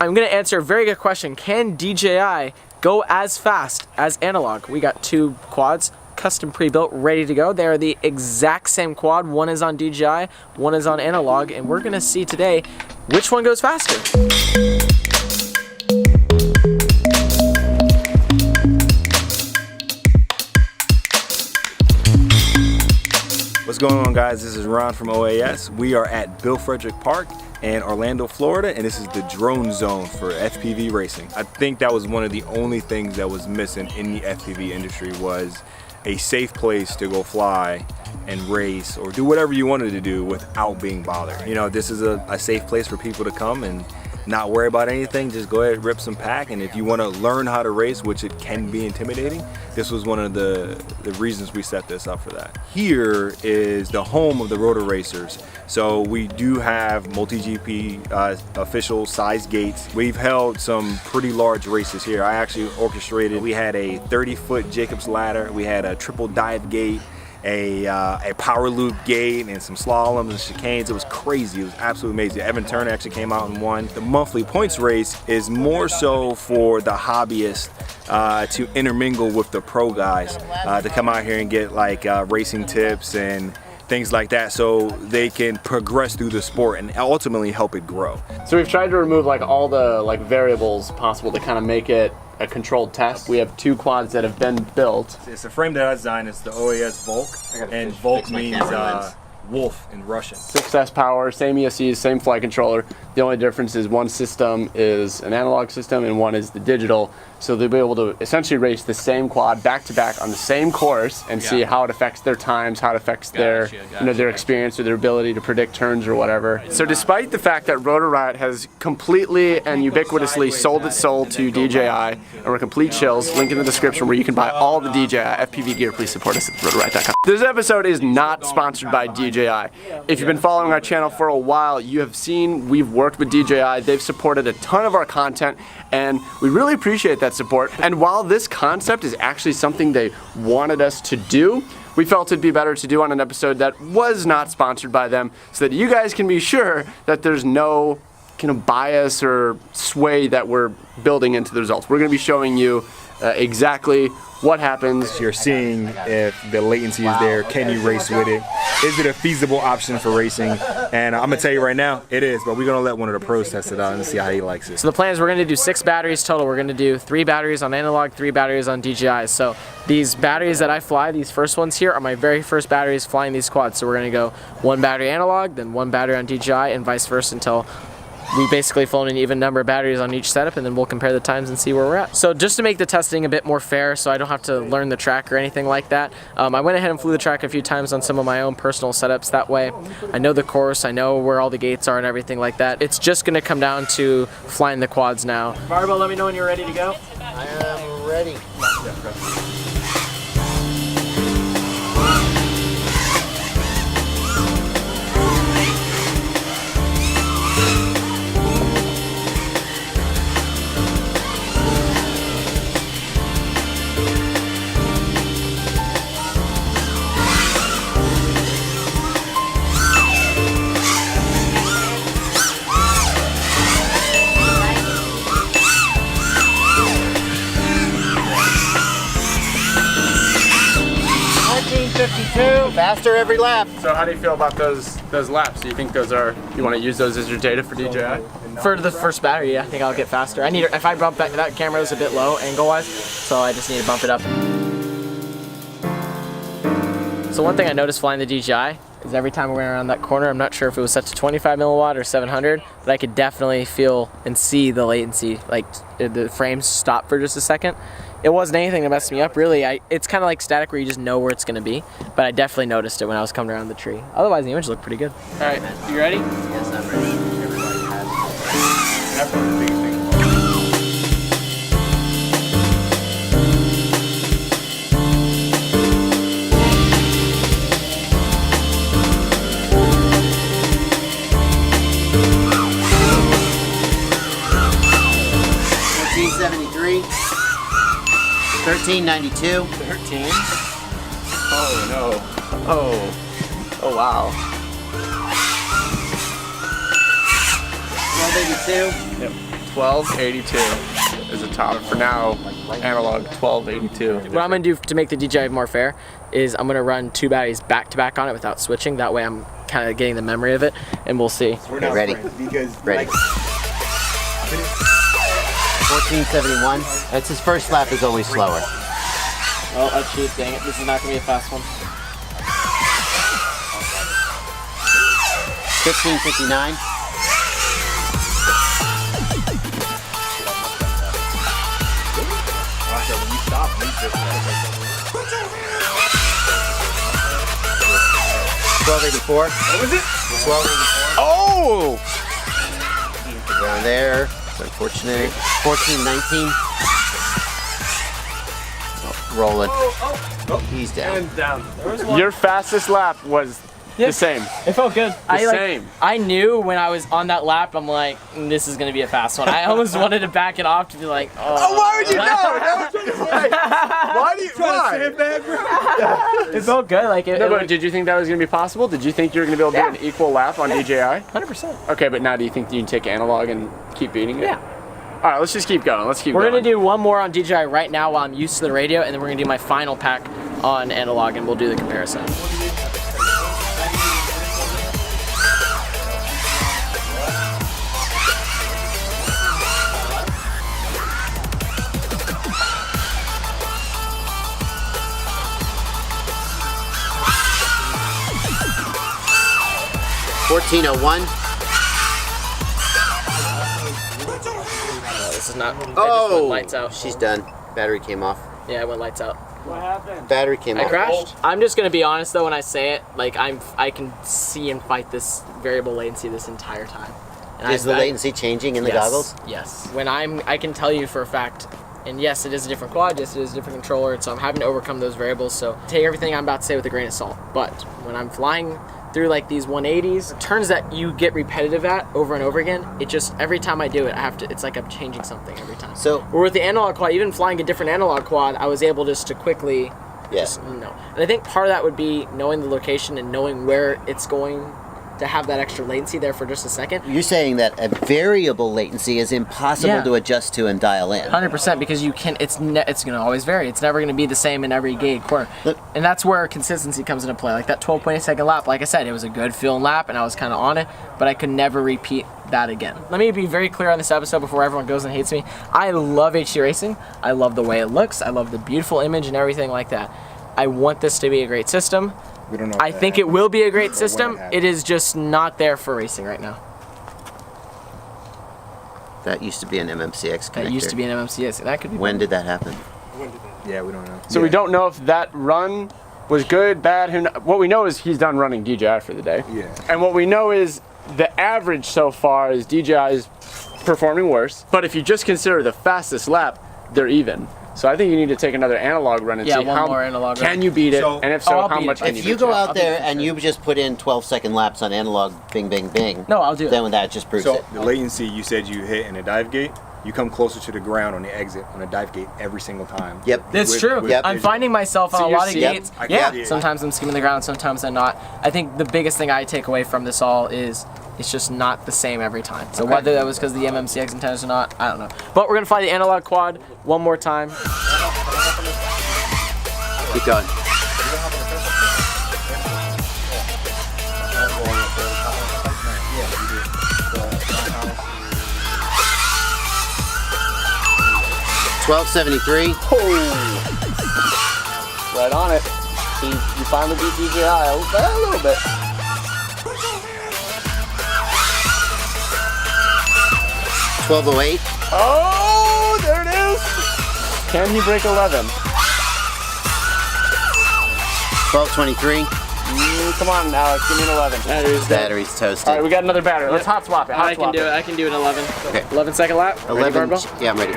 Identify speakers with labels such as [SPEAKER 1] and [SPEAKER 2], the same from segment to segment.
[SPEAKER 1] I'm gonna answer a very good question. Can DJI go as fast as analog? We got two quads, custom pre-built, ready to go. They are the exact same quad. One is on DJI, one is on analog, and we're gonna see today which one goes faster.
[SPEAKER 2] What's going on, guys? This is Ron from OAS. We are at Bill Frederick Park in Orlando, Florida, and this is the drone zone for FPV racing. I think that was one of the only things that was missing in the FPV industry was a safe place to go fly and race or do whatever you wanted to do without being bothered. You know, this is a safe place for people to come and not worry about anything. Just go ahead, rip some pack, and if you want to learn how to race, which it can be intimidating, this was one of the reasons we set this up for that. Here is the home of the rotor racers. So we do have multi-GP official size gates. We've held some pretty large races here. I actually orchestrated, we had a 30-foot Jacob's ladder, we had a triple dive gate, a power loop gate, and some slaloms and chicanes. It was crazy. It was absolutely amazing. Evan Turner actually came out and won. The monthly points race is more so for the hobbyists to intermingle with the pro guys, to come out here and get like racing tips and things like that, so they can progress through the sport and ultimately help it grow.
[SPEAKER 3] So we've tried to remove like all the variables possible to kind of make it a controlled test. We have two quads that have been built.
[SPEAKER 2] It's a frame that I designed. It's the OAS Volk, and Volk means wolf in Russian.
[SPEAKER 3] 6S power, same ESCs, same flight controller. The only difference is one system is an analog system and one is the digital. So they'll be able to essentially race the same quad back to back on the same course and see how it affects their times, how it affects their their experience or their ability to predict turns or whatever. So despite the fact that Rotor Riot has completely and ubiquitously sold its soul to DJI, and we're complete chills, link in the description where you can buy all the DJI FPV gear. Please support us at rotorriot.com. This episode is not sponsored by DJI. If you've been following our channel for a while, you have seen we've worked with DJI. They've supported a ton of our content, and we really appreciate that support. And while this concept is actually something they wanted us to do, we felt it'd be better to do on an episode that was not sponsored by them, so that you guys can be sure that there's no kind of bias or sway that we're building into the results. We're going to be showing you exactly what happens.
[SPEAKER 2] You're seeing if the latency is there, can you race with it? Is it a feasible option for racing? And I'm gonna tell you right now, it is, but we're gonna let one of the pros test it out and see how he likes it.
[SPEAKER 1] So the plan is we're gonna do 6 batteries total. We're gonna do 3 batteries on analog, 3 batteries on DJI. So these batteries that I fly, these first ones here, are my very first batteries flying these quads. So we're gonna go 1 battery analog, then 1 battery on DJI, and vice versa until we basically flown an even number of batteries on each setup, and then we'll compare the times and see where we're at. So just to make the testing a bit more fair, so I don't have to learn the track or anything like that, I went ahead and flew the track a few times on some of my own personal setups. That way I know the course, I know where all the gates are and everything like that. It's just gonna come down to flying the quads now. Barbell, let me know when you're ready to go.
[SPEAKER 4] I am ready. Faster every lap.
[SPEAKER 3] So how do you feel about those laps? Do you think those are, you want to use those as your data for DJI?
[SPEAKER 1] For the first battery, yeah, I think I'll get faster. I need, if I bump that camera is a bit low angle-wise, so I just need to bump it up. So one thing I noticed flying the DJI is every time we went around that corner, I'm not sure if it was set to 25 milliwatt or 700, but I could definitely feel and see the latency, like the frames stop for just a second. It wasn't anything that messed me up, really. It's kind of like static where you just know where it's going to be, but I definitely noticed it when I was coming around the tree. Otherwise, the image looked pretty good. All right, you ready?
[SPEAKER 4] Yes, I'm ready. Everybody has it.
[SPEAKER 2] That's one of the biggest things.
[SPEAKER 4] $13.92.
[SPEAKER 3] 13? Oh no. Oh wow.
[SPEAKER 4] 12.82.
[SPEAKER 3] Yep. 1282 is the top. For now, analog 1282.
[SPEAKER 1] What I'm gonna do to make the DJI more fair is I'm gonna run 2 batteries back to back on it without switching. That way I'm kind of getting the memory of it, and we'll see.
[SPEAKER 2] We're not
[SPEAKER 5] ready.
[SPEAKER 2] Because
[SPEAKER 5] Ready. 1471. That's his first lap is always slower.
[SPEAKER 1] Oh, I cheat, dang it. This is not gonna be a fast one.
[SPEAKER 5] 1559.
[SPEAKER 4] When you stop, you just
[SPEAKER 5] 1284.
[SPEAKER 2] what was it?
[SPEAKER 5] 1284.
[SPEAKER 3] Oh!
[SPEAKER 5] Down there. It's unfortunate. 1419. Oh, rolling. He's down.
[SPEAKER 3] Your fastest lap was the same.
[SPEAKER 1] It felt good.
[SPEAKER 3] Same.
[SPEAKER 1] I knew when I was on that lap, I'm like, this is gonna be a fast one. I almost wanted to back it off to be like, oh.
[SPEAKER 2] Why would you know? Why do you? Why?
[SPEAKER 1] It felt good. Like it.
[SPEAKER 3] No,
[SPEAKER 1] it
[SPEAKER 3] but
[SPEAKER 1] was-
[SPEAKER 3] did you think that was going to be possible? Did you think you were going to be able to do an equal lap on DJI?
[SPEAKER 1] 100%.
[SPEAKER 3] Okay, but now do you think you can take analog and keep beating it?
[SPEAKER 1] Yeah.
[SPEAKER 3] All right, let's just keep going. Let's keep
[SPEAKER 1] We're
[SPEAKER 3] going.
[SPEAKER 1] gonna do one more on DJI right now while I'm used to the radio, and then we're gonna do my final pack on analog, and we'll do the comparison. This is not. I just went lights out.
[SPEAKER 5] She's done. Battery came off.
[SPEAKER 1] Yeah, I went lights out.
[SPEAKER 5] Battery came
[SPEAKER 1] I
[SPEAKER 5] off.
[SPEAKER 1] crashed. I'm just gonna be honest though when I say it. Like I can see and fight this variable latency this entire time. And
[SPEAKER 5] Is the latency changing in the goggles?
[SPEAKER 1] Yes. When I can tell you for a fact. And yes, it is a different quad. Yes, it is a different controller. So I'm having to overcome those variables. So take everything I'm about to say with a grain of salt. But when I'm flying through like these 180s, turns that you get repetitive at over and over again, it just, every time I do it, I have to, it's like I'm changing something every time.
[SPEAKER 5] So,
[SPEAKER 1] or with the analog quad, even flying a different analog quad, I was able just to quickly,
[SPEAKER 5] yes.
[SPEAKER 1] no. And I think part of that would be knowing the location and knowing where it's going to have that extra latency there for just a second.
[SPEAKER 5] You're saying that a variable latency is impossible to adjust to and dial in.
[SPEAKER 1] 100%, because you can. It's going to always vary. It's never going to be the same in every gig corner, and that's where consistency comes into play. Like that 12.8-second lap. Like I said, it was a good feeling lap, and I was kind of on it, but I could never repeat that again. Let me be very clear on this episode before everyone goes and hates me. I love HD racing. I love the way it looks. I love the beautiful image and everything like that. I want this to be a great system.
[SPEAKER 2] We don't know.
[SPEAKER 1] I think it will be a great system. It is just not there for racing right now.
[SPEAKER 5] That used to be an MMCX connector.
[SPEAKER 1] That used to be an MMCS. That could be.
[SPEAKER 5] When did that happen?
[SPEAKER 2] Yeah, we don't know.
[SPEAKER 3] So we don't know if that run was good, bad. What we know is he's done running DJI for the day.
[SPEAKER 2] Yeah.
[SPEAKER 3] And what we know is the average so far is DJI is performing worse. But if you just consider the fastest lap, they're even. So I think you need to take another analog run and see
[SPEAKER 1] one more analog run.
[SPEAKER 3] can you beat it,
[SPEAKER 2] So-
[SPEAKER 3] and if so,
[SPEAKER 1] I'll
[SPEAKER 3] how
[SPEAKER 1] beat
[SPEAKER 3] much
[SPEAKER 1] it.
[SPEAKER 3] can
[SPEAKER 5] If
[SPEAKER 3] you
[SPEAKER 5] you go
[SPEAKER 3] beat
[SPEAKER 5] out there
[SPEAKER 1] for
[SPEAKER 5] and
[SPEAKER 1] sure.
[SPEAKER 5] you just put in 12-second laps on analog, bing, bing, bing,
[SPEAKER 1] No, I'll do it.
[SPEAKER 5] then that just proves
[SPEAKER 2] So
[SPEAKER 5] it.
[SPEAKER 2] the latency you said you hit in a dive gate, you come closer to the ground on the exit on a dive gate every single time.
[SPEAKER 5] Yep.
[SPEAKER 1] That's
[SPEAKER 2] With-
[SPEAKER 1] true.
[SPEAKER 2] with
[SPEAKER 5] Yep.
[SPEAKER 1] I'm
[SPEAKER 2] digital.
[SPEAKER 1] finding myself on
[SPEAKER 3] So
[SPEAKER 1] a
[SPEAKER 3] you're
[SPEAKER 1] lot of
[SPEAKER 3] seeing-
[SPEAKER 1] gates.
[SPEAKER 2] I
[SPEAKER 1] Yeah,
[SPEAKER 2] get it.
[SPEAKER 1] sometimes I'm skimming the ground, sometimes I'm not. I think the biggest thing I take away from this all is it's just not the same every time. So whether that was because of the MMCX antennas or not, I don't know. But we're gonna fly the analog quad one more time.
[SPEAKER 5] Keep going. $12.73.
[SPEAKER 3] Right on it. You finally beat DJI a little bit.
[SPEAKER 5] $12.08.
[SPEAKER 3] Oh, there it is. Can you break 11?
[SPEAKER 5] $12.23.
[SPEAKER 3] Come on, Alex, give me an 11.
[SPEAKER 5] Battery's toasted.
[SPEAKER 3] All right, we got another battery. Let's hot swap it. Hot
[SPEAKER 1] I can
[SPEAKER 3] swap
[SPEAKER 1] do it. I can do an 11.
[SPEAKER 5] Okay.
[SPEAKER 1] 11-second lap. Ready,
[SPEAKER 5] 11.
[SPEAKER 1] Barbell?
[SPEAKER 5] Yeah, I'm ready.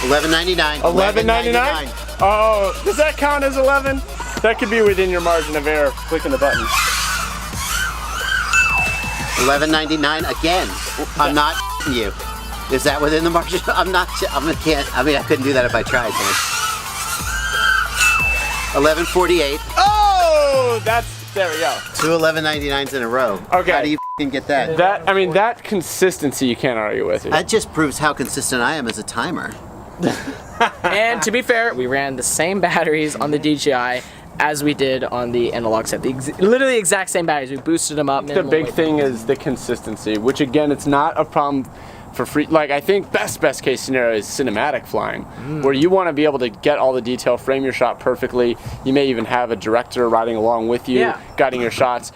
[SPEAKER 5] $11.99.
[SPEAKER 3] $11.99? Oh, does that count as 11? That could be within your margin of error. Clicking the button.
[SPEAKER 5] $11.99 again. I'm not you. Is that within the margin? I couldn't do that if I tried. 11:48.
[SPEAKER 3] Oh, there we go.
[SPEAKER 5] 2 11.99s in a row.
[SPEAKER 3] Okay.
[SPEAKER 5] How do you get that?
[SPEAKER 3] That consistency you can't argue with.
[SPEAKER 5] That just proves how consistent I am as a timer.
[SPEAKER 1] And to be fair, we ran the same batteries on the DJI as we did on the analog set. Literally exact same batteries. We boosted them up.
[SPEAKER 3] The big thing is the consistency, which again, it's not a problem for free. Like, I think best case scenario is cinematic flying, where you want to be able to get all the detail, frame your shot perfectly. You may even have a director riding along with you, guiding your shots.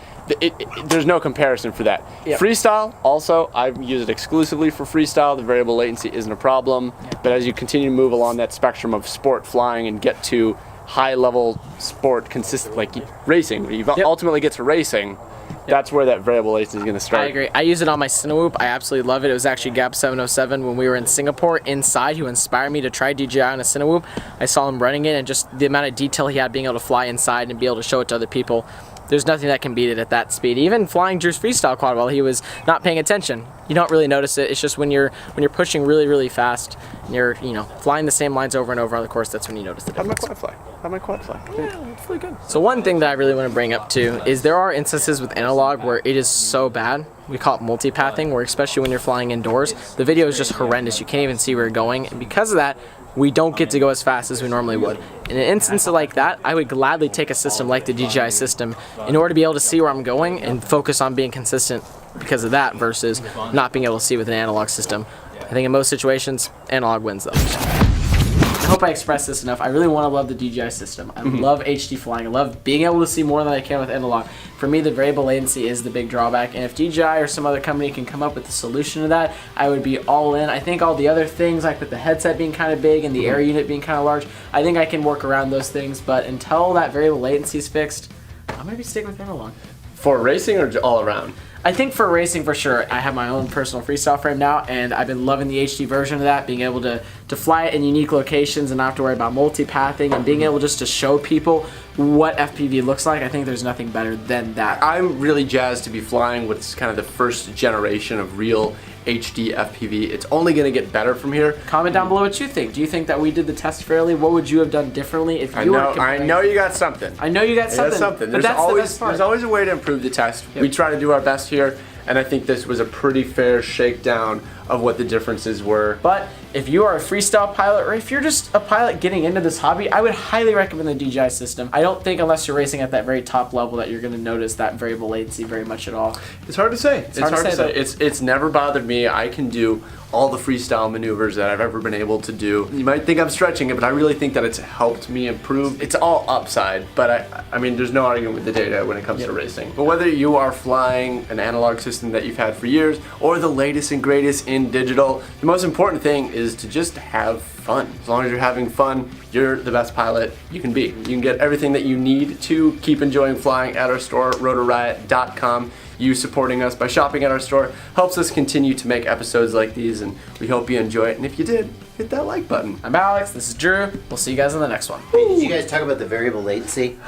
[SPEAKER 3] There's no comparison for that. Yep. Freestyle, also, I use it exclusively for freestyle. The variable latency isn't a problem. But as you continue to move along that spectrum of sport flying and get to high level sport consistent, like racing, where you ultimately get to racing, that's where that variable latency is going to start.
[SPEAKER 1] I agree. I use it on my Cinewhoop. I absolutely love it. It was actually Gab 707 when we were in Singapore inside who inspired me to try DJI on a Cinewhoop. I saw him running it, and just the amount of detail he had being able to fly inside and be able to show it to other people. There's nothing that can beat it at that speed. Even flying Drew's freestyle quad while he was not paying attention, you don't really notice it. It's just when you're pushing really fast and you're flying the same lines over and over on the course, that's when you notice the difference.
[SPEAKER 3] How'd my quad fly?
[SPEAKER 1] Yeah, it's really good. So one thing that I really want to bring up too is there are instances with analog where it is so bad. We call it multipathing, where especially when you're flying indoors, the video is just horrendous. You can't even see where you're going, and because of that, we don't get to go as fast as we normally would. In an instance like that, I would gladly take a system like the DJI system in order to be able to see where I'm going and focus on being consistent because of that versus not being able to see with an analog system. I think in most situations, analog wins though. I hope I expressed this enough. I really want to love the DJI system. I love HD flying. I love being able to see more than I can with analog. For me, the variable latency is the big drawback, and if DJI or some other company can come up with a solution to that, I would be all in. I think all the other things, like with the headset being kind of big and the air unit being kind of large, I think I can work around those things, but until that variable latency is fixed, I'm maybe stick with analog.
[SPEAKER 3] For racing or all around?
[SPEAKER 1] I think for racing for sure. I have my own personal freestyle frame now, and I've been loving the HD version of that, being able to fly it in unique locations and not have to worry about multipathing and being able just to show people what FPV looks like. I think there's nothing better than that.
[SPEAKER 3] I'm really jazzed to be flying what's kind of the first generation of real HD FPV. It's only going to get better from here.
[SPEAKER 1] Comment down below what you think. Do you think that we did the test fairly? What would you have done differently if you were comparing?
[SPEAKER 3] I know you got something.
[SPEAKER 1] I know you got something. But
[SPEAKER 3] There's always a way to improve the test. Yep. We try to do our best here, and I think this was a pretty fair shakedown of what the differences were.
[SPEAKER 1] But if you are a freestyle pilot, or if you're just a pilot getting into this hobby, I would highly recommend the DJI system. I don't think unless you're racing at that very top level that you're going to notice that variable latency very much at all.
[SPEAKER 3] It's hard to say. It's hard to say. It's never bothered me. I can do all the freestyle maneuvers that I've ever been able to do. You might think I'm stretching it, but I really think that it's helped me improve. It's all upside, but I mean, there's no argument with the data when it comes to racing. But whether you are flying an analog system that you've had for years or the latest and greatest in digital, the most important thing is to just have fun. As long as you're having fun, you're the best pilot you can be. You can get everything that you need to keep enjoying flying at our store, rotorriot.com. You supporting us by shopping at our store helps us continue to make episodes like these, and we hope you enjoy it. And if you did, hit that like button.
[SPEAKER 1] I'm Alex, this is Drew. We'll see you guys in the next one.
[SPEAKER 5] Hey, did you guys talk about the variable latency?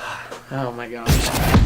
[SPEAKER 1] Oh my gosh.